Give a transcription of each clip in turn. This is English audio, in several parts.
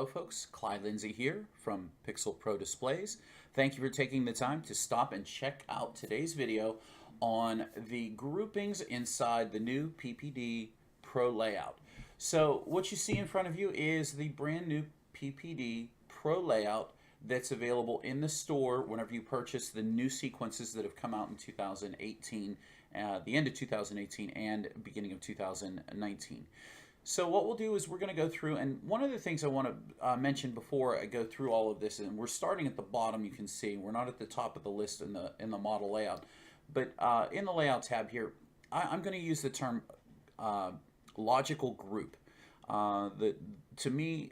folks, Clyde Lindsay here from Pixel Pro Displays. Thank you for taking the time to stop and check out today's video on the groupings inside the new PPD Pro Layout. So what you see in front of you is the brand new PPD Pro Layout that's available in the store whenever you purchase the new sequences that have come out in 2018, the end of 2018 and beginning of 2019. So what we'll do is we're going to go through, and one of the things I want to mention before I go through all of this, and we're starting at the bottom, you can see, we're not at the top of the list in the model layout, but in the layout tab here, I'm going to use the term logical group. To me,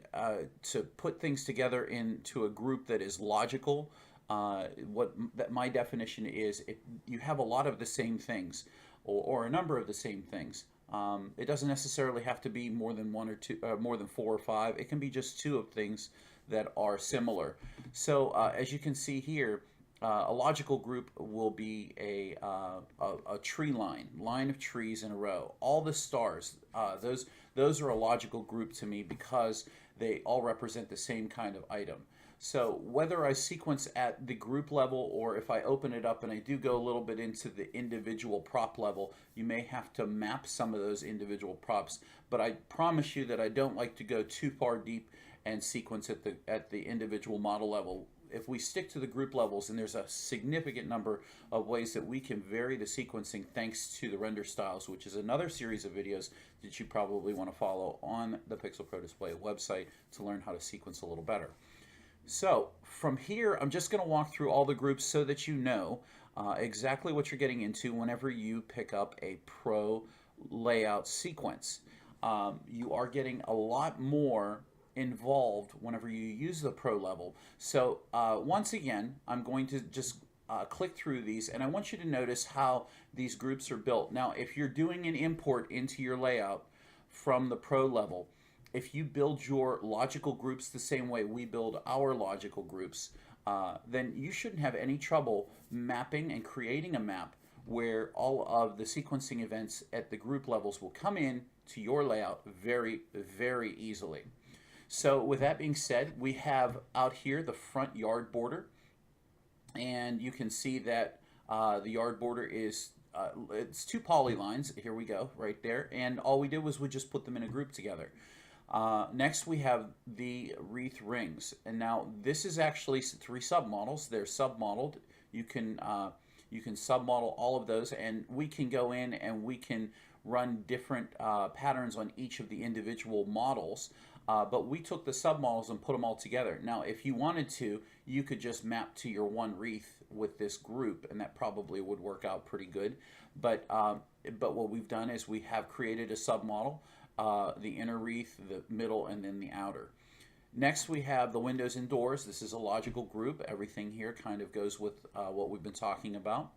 to put things together into a group that is logical, my definition is you have a lot of the same things, or a number of the same things. It doesn't necessarily have to be more than one or two, more than 4 or 5. It can be just 2 of things that are similar. So as you can see here, a logical group will be a tree line of trees in a row. All the stars, those are a logical group to me because they all represent the same kind of item. So whether I sequence at the group level or if I open it up and I do go a little bit into the individual prop level, you may have to map some of those individual props. But I promise you that I don't like to go too far deep and sequence at the individual model level. If we stick to the group levels, and there's a significant number of ways that we can vary the sequencing thanks to the render styles, which is another series of videos that you probably want to follow on the Pixel Pro Display website to learn how to sequence a little better. So from here, I'm just going to walk through all the groups so that you know exactly what you're getting into whenever you pick up a Pro Layout sequence. You are getting a lot more involved whenever you use the Pro level. So once again, I'm going to just click through these, and I want you to notice how these groups are built. Now, if you're doing an import into your layout from the Pro level, if you build your logical groups the same way we build our logical groups, then you shouldn't have any trouble mapping and creating a map where all of the sequencing events at the group levels will come in to your layout very, very easily. So with that being said, we have out here the front yard border, and you can see that the yard border is it's 2 polylines. Here we go, right there, and all we did was we just put them in a group together. Next we have the Wreath Rings, and now this is actually 3 submodels. They're submodeled. You can submodel all of those, and we can go in and we can run different patterns on each of the individual models. But we took the submodels and put them all together. Now, if you wanted to, you could just map to your one wreath with this group, and that probably would work out pretty good. But what we've done is we have created a submodel, the inner wreath, the middle, and then the outer. Next, we have the windows and doors. This is a logical group. Everything here kind of goes with what we've been talking about.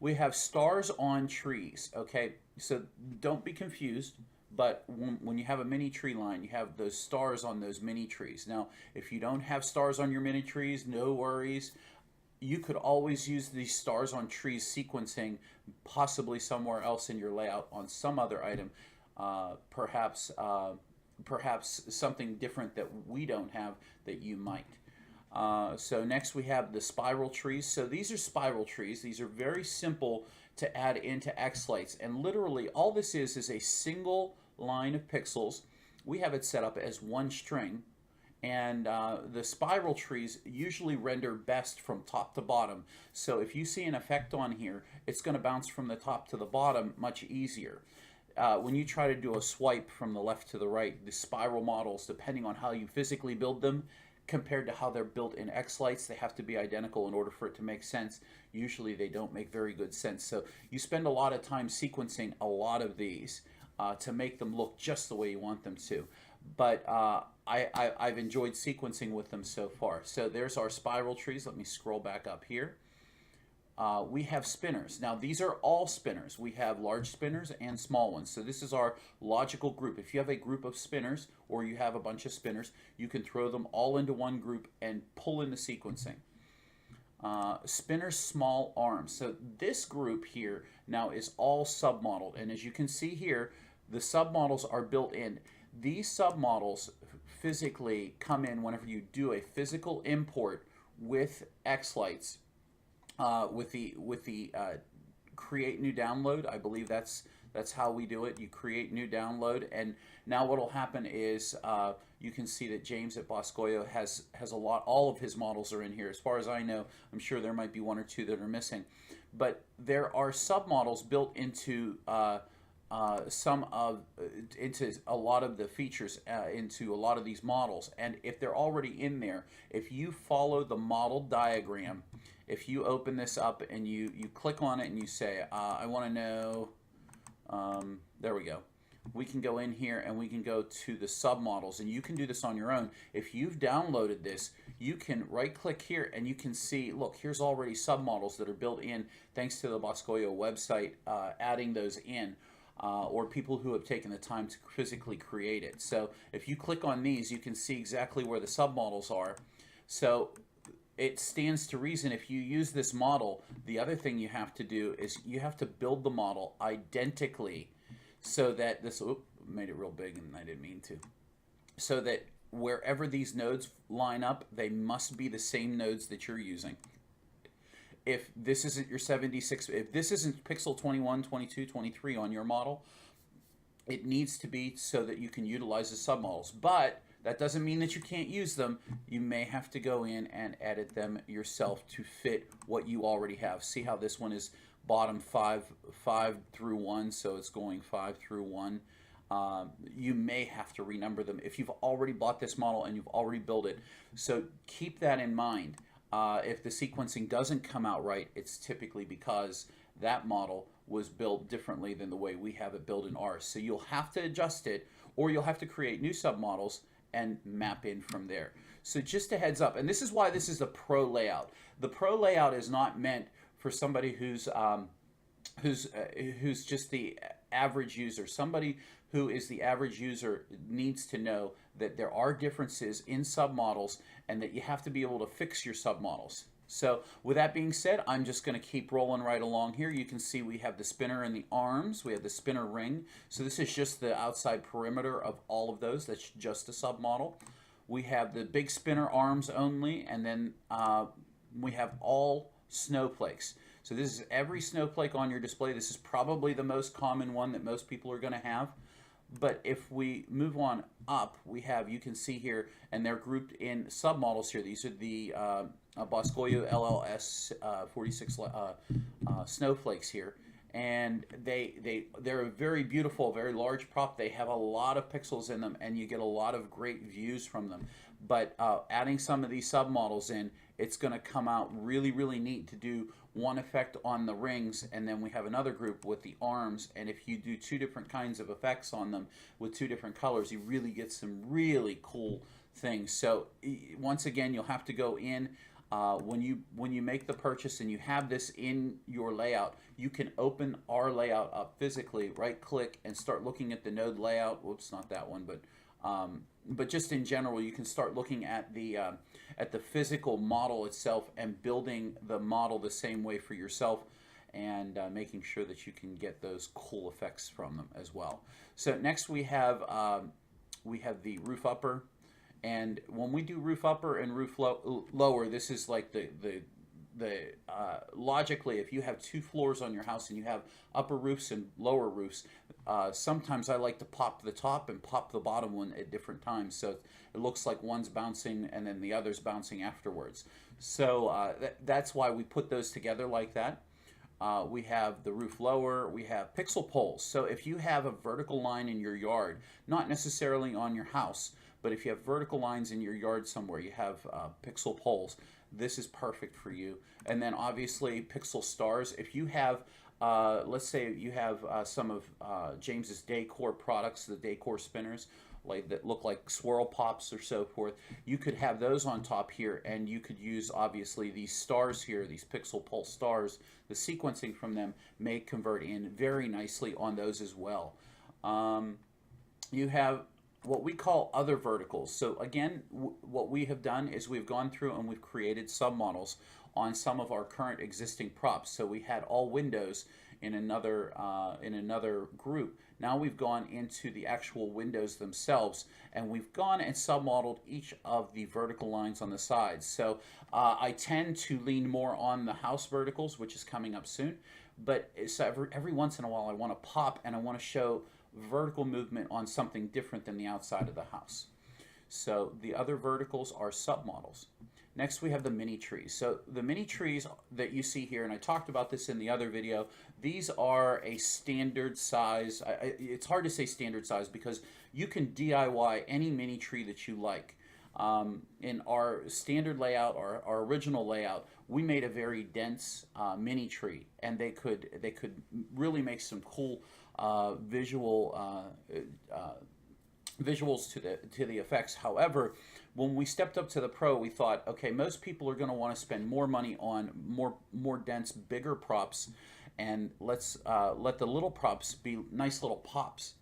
We have stars on trees. Okay, so don't be confused. But when you have a mini tree line, you have those stars on those mini trees. Now, if you don't have stars on your mini trees, no worries. You could always use these stars on trees sequencing possibly somewhere else in your layout on some other item. Perhaps something different that we don't have that you might. So next we have the spiral trees. So these are spiral trees. These are very simple to add into xLights. And literally all this is a single line of pixels. We have it set up as 1 string, and the spiral trees usually render best from top to bottom. So if you see an effect on here, it's going to bounce from the top to the bottom much easier. When you try to do a swipe from the left to the right, the spiral models, depending on how you physically build them compared to how they're built in xLights, they have to be identical in order for it to make sense. Usually they don't make very good sense. So you spend a lot of time sequencing a lot of these to make them look just the way you want them to. But I've enjoyed sequencing with them so far. So there's our spiral trees. Let me scroll back up here. We have spinners. Now these are all spinners. We have large spinners and small ones. So this is our logical group. If you have a group of spinners or you have a bunch of spinners, you can throw them all into one group and pull into sequencing. Spinners small arms. So this group here now is all submodeled, and as you can see here, the submodels are built in. These submodels physically come in whenever you do a physical import with xLights, with the create new download. I believe that's how we do it. You create new download, and now what will happen is you can see that James at Boscoyo has all of his models are in here. As far as I know, I'm sure there might be one or two that are missing, but there are submodels built into into a lot of the features, into a lot of these models. And if they're already in there, if you follow the model diagram, if you open this up and you click on it and you say, I want to know, there we go. We can go in here and we can go to the submodels, and you can do this on your own. If you've downloaded this, you can right click here and you can see, look, here's already submodels that are built in thanks to the Boscoyo website adding those in. Or people who have taken the time to physically create it. So if you click on these, you can see exactly where the submodels are. So it stands to reason, if you use this model, the other thing you have to do is you have to build the model identically, so that this, made it real big and I didn't mean to, so that wherever these nodes line up, they must be the same nodes that you're using. If this isn't your 76, if this isn't pixel 21, 22, 23 on your model, it needs to be so that you can utilize the submodels. But that doesn't mean that you can't use them. You may have to go in and edit them yourself to fit what you already have. See how this one is bottom 5 through 1, so it's going 5 through 1. You may have to renumber them if you've already bought this model and you've already built it. So keep that in mind. If the sequencing doesn't come out right, it's typically because that model was built differently than the way we have it built in ours. So you'll have to adjust it, or you'll have to create new submodels and map in from there. So just a heads up, and this is why this is a pro layout. The pro layout is not meant for somebody who's just the average user. Somebody who is the average user needs to know that there are differences in submodels and that you have to be able to fix your submodels. So with that being said, I'm just going to keep rolling right along here. You can see we have the spinner and the arms. We have the spinner ring. So this is just the outside perimeter of all of those. That's just a submodel. We have the big spinner arms only, and then we have all snowflakes. So this is every snowflake on your display. This is probably the most common one that most people are going to have. But if we move on up, we have, you can see here, and they're grouped in submodels here. These are the Boscoyo LLS 46 snowflakes here. And they're a very beautiful, very large prop. They have a lot of pixels in them, and you get a lot of great views from them. But adding some of these submodels in, it's going to come out really, really neat to do one effect on the rings, and then we have another group with the arms. And if you do two different kinds of effects on them with two different colors, you really get some really cool things. So once again, you'll have to go in. When you make the purchase and you have this in your layout, you can open our layout up physically, right click and start looking at the node layout. Whoops, not that one, but just in general, you can start looking at the physical model itself and building the model the same way for yourself, and making sure that you can get those cool effects from them as well. So next we have the roof upper. And when we do roof upper and roof lower, this is like the logically, if you have two floors on your house and you have upper roofs and lower roofs, sometimes I like to pop the top and pop the bottom one at different times, so it looks like one's bouncing and then the other's bouncing afterwards. So that's why we put those together like that. We have the roof lower, we have pixel poles. So if you have a vertical line in your yard, not necessarily on your house, but if you have vertical lines in your yard somewhere, you have pixel poles, this is perfect for you. And then obviously pixel stars. If you have, let's say you have some of James's decor products, the decor spinners, like that look like swirl pops or so forth, you could have those on top here, and you could use obviously these stars here, these pixel pulse stars. The sequencing from them may convert in very nicely on those as well. You have what we call other verticals. So again, what we have done is we've gone through and we've created submodels on some of our current existing props. So we had all windows in another group. Now we've gone into the actual windows themselves, and we've gone and submodeled each of the vertical lines on the sides. So I tend to lean more on the house verticals, which is coming up soon. But so every once in a while I want to pop and I want to show vertical movement on something different than the outside of the house. So the other verticals are submodels. Next we have the mini trees. So the mini trees that you see here, and I talked about this in the other video, these are a standard size. It's hard to say standard size because you can DIY any mini tree that you like. In our standard layout, our original layout, we made a very dense mini tree, and they could really make some cool visuals to the effects. However, when we stepped up to the Pro, we thought, okay, most people are going to want to spend more money on more dense, bigger props, and let's let the little props be nice little pops,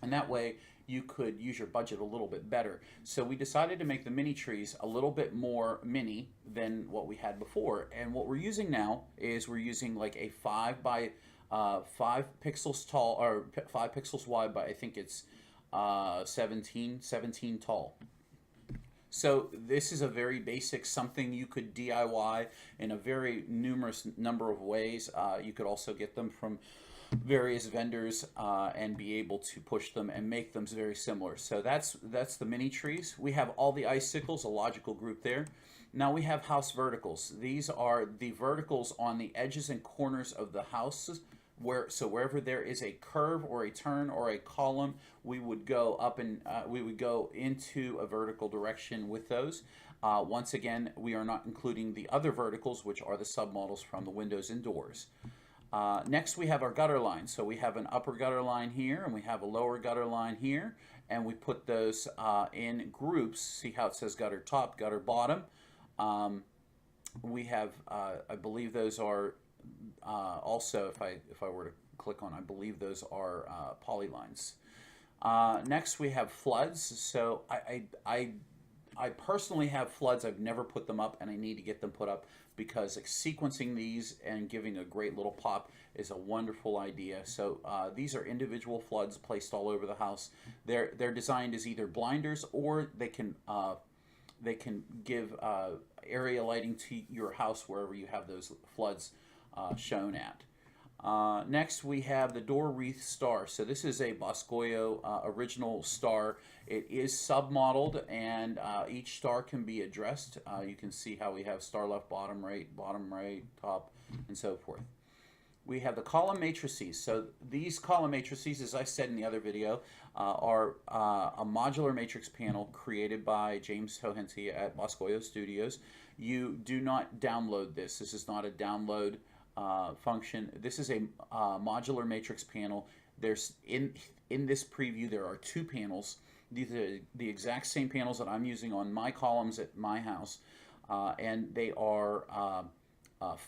and that way you could use your budget a little bit better. So we decided to make the mini trees a little bit more mini than what we had before, and what we're using now is we're using like a 5 by 5 pixels tall, or 5 pixels wide, but I think it's 17 tall. So this is a very basic, something you could DIY in a very numerous number of ways. You could also get them from various vendors and be able to push them and make them very similar. So that's the mini trees. We have all the icicles, a logical group there. Now we have house verticals. These are the verticals on the edges and corners of the houses, wherever there is a curve or a turn or a column, we would go up and we would go into a vertical direction with those. Once again, we are not including the other verticals, which are the submodels from the windows and doors. Next, we have our gutter line. So we have an upper gutter line here, and we have a lower gutter line here, and we put those in groups. See how it says gutter top, gutter bottom. We have, I believe those are also, if I were to click on, I believe those are polylines. Next, we have floods. So I personally have floods. I've never put them up, and I need to get them put up because sequencing these and giving a great little pop is a wonderful idea. So these are individual floods placed all over the house. They're designed as either blinders, or they can give area lighting to your house wherever you have those floods shown at. Next, we have the door wreath star. So this is a Boscoyo original star. It is submodeled, and each star can be addressed. You can see how we have star left, bottom right, top, and so forth. We have the column matrices. So these column matrices, as I said in the other video, are a modular matrix panel created by James Hohenty at Boscoyo Studios. You do not download this. This is not a download function. This is a modular matrix panel. There's in this preview there are 2 panels. These are the exact same panels that I'm using on my columns at my house, and they are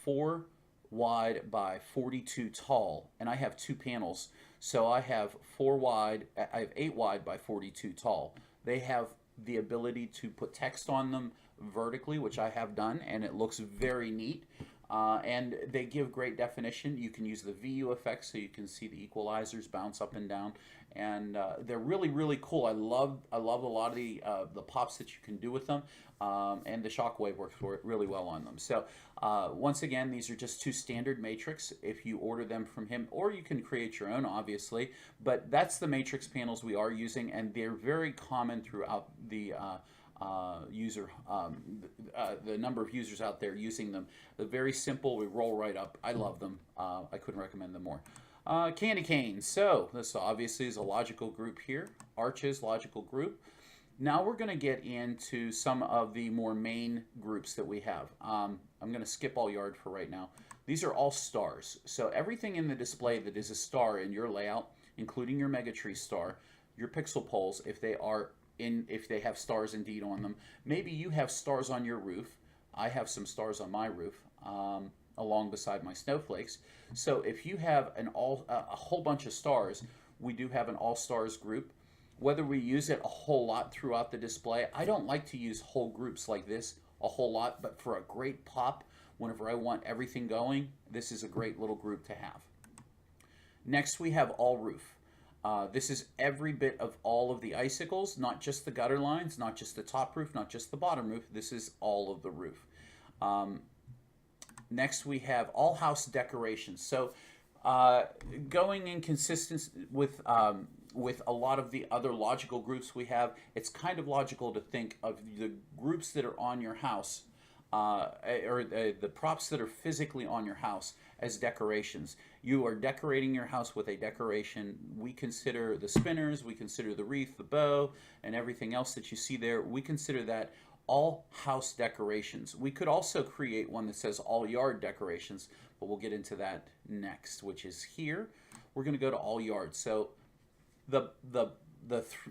4 wide by 42 tall, and I have 2 panels, so I have 4 wide, I have 8 wide by 42 tall. They have the ability to put text on them vertically, which I have done, and it looks very neat. And they give great definition. You can use the VU effect so you can see the equalizers bounce up and down, and they're really, really cool. I love a lot of the pops that you can do with them, and the shockwave works really well on them. So once again, these are just 2 standard matrix if you order them from him, or you can create your own, obviously, but that's the matrix panels we are using, and they're very common throughout the the number of users out there using them. They're very simple. We roll right up. I love them. I couldn't recommend them more. Candy canes. So this obviously is a logical group here. Arches, logical group. Now we're going to get into some of the more main groups that we have. I'm going to skip all yard for right now. These are all stars. So everything in the display that is a star in your layout, including your Megatree star, your pixel poles, if they have stars indeed on them. Maybe you have stars on your roof. I have some stars on my roof along beside my snowflakes. So if you have a whole bunch of stars, we do have an all stars group. Whether we use it a whole lot throughout the display, I don't like to use whole groups like this a whole lot, but for a great pop, whenever I want everything going, this is a great little group to have. Next, we have all roof. This is every bit of all of the icicles, not just the gutter lines, not just the top roof, not just the bottom roof. This is all of the roof. Next, we have all house decorations. So going in consistent with a lot of the other logical groups we have, it's kind of logical to think of the groups that are on your house, or the props that are physically on your house as decorations. You are decorating your house with a decoration. We consider the spinners, we consider the wreath, the bow, and everything else that you see there. We consider that all house decorations. We could also create one that says all yard decorations, but we'll get into that next, which is here. We're going to go to all yard. So the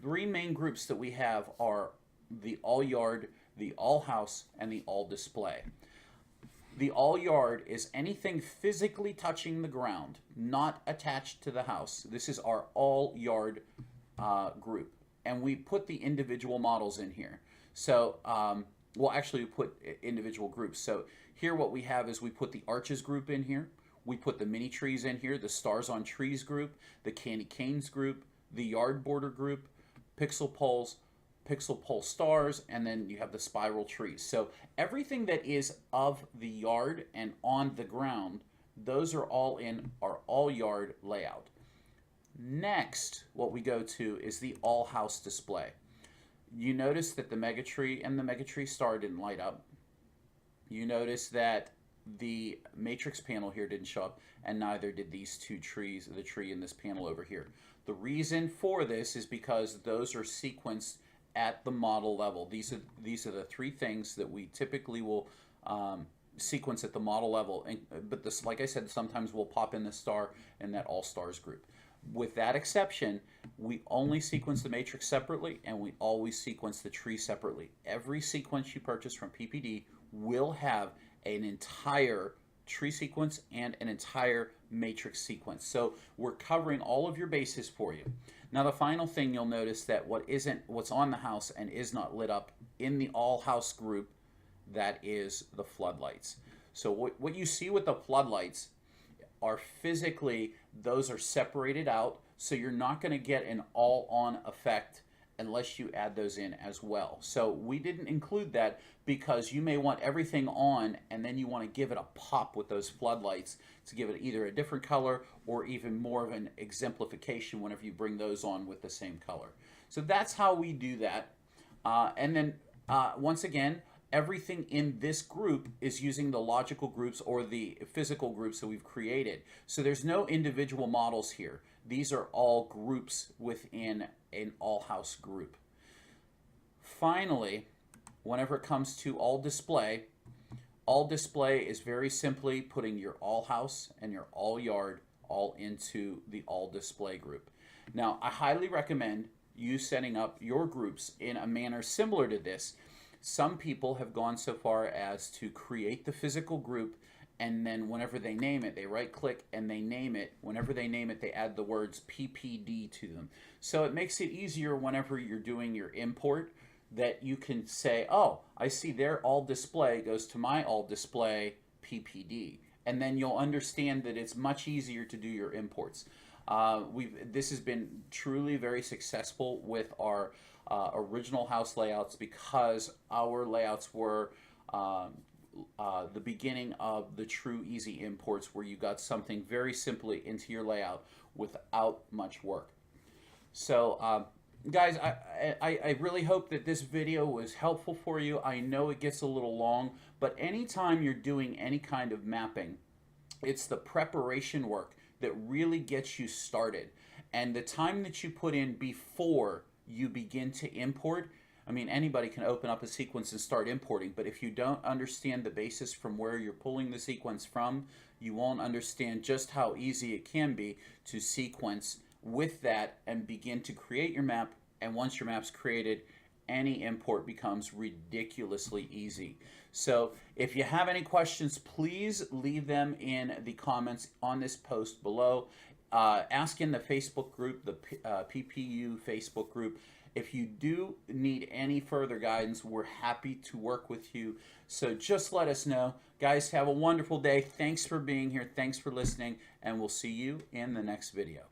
three main groups that we have are the all yard, the all house, and the all display. The all yard is anything physically touching the ground, not attached to the house. This is our all yard group. And we put the individual models in here. So, well, actually, we put individual groups. So here what we have is we put the arches group in here. We put the mini trees in here, the stars on trees group, the candy canes group, the yard border group, pixel pole stars, and then you have the spiral trees. So everything that is of the yard and on the ground, those are all in our all yard layout. Next, what we go to is the all house display. You notice that the mega tree and the mega tree star didn't light up. You notice that the matrix panel here didn't show up, and neither did these two trees, the tree and this panel over here. The reason for this is because those are sequenced at the model level. These are the three things that we typically will sequence at the model level. But this, like I said, sometimes we'll pop in the star in that all stars group. With that exception, we only sequence the matrix separately, and we always sequence the tree separately. Every sequence you purchase from PPD will have an entire tree sequence and an entire matrix sequence. So we're covering all of your bases for you. Now the final thing you'll notice that what's on the house and is not lit up in the all house group, that is the floodlights. So what you see with the floodlights are physically, those are separated out, so you're not going to get an all-on effect unless you add those in as well. So we didn't include that because you may want everything on and then you want to give it a pop with those floodlights to give it either a different color or even more of an exemplification whenever you bring those on with the same color. So that's how we do that. And then once again, everything in this group is using the logical groups or the physical groups that we've created. So there's no individual models here. These are all groups within an all-house group. Finally, whenever it comes to all display is very simply putting your all-house and your all-yard all into the all-display group. Now, I highly recommend you setting up your groups in a manner similar to this. Some people have gone so far as to create the physical group, and then whenever they name it, they right-click and they name it. Whenever they name it, they add the words PPD to them. So it makes it easier whenever you're doing your import that you can say, oh, I see their all display goes to my all display PPD. And then you'll understand that it's much easier to do your imports. This has been truly very successful with our original house layouts because our layouts were the beginning of the true easy imports where you got something very simply into your layout without much work. So guys, I really hope that this video was helpful for you. I know it gets a little long, but anytime you're doing any kind of mapping, it's the preparation work that really gets you started. And the time that you put in before you begin to import, I mean, anybody can open up a sequence and start importing, but if you don't understand the basis from where you're pulling the sequence from, you won't understand just how easy it can be to sequence with that and begin to create your map. And once your map's created, any import becomes ridiculously easy. So if you have any questions, please leave them in the comments on this post below. Ask in the Facebook group, the PPU Facebook group. If you do need any further guidance, we're happy to work with you. So just let us know. Guys, have a wonderful day. Thanks for being here. Thanks for listening, and we'll see you in the next video.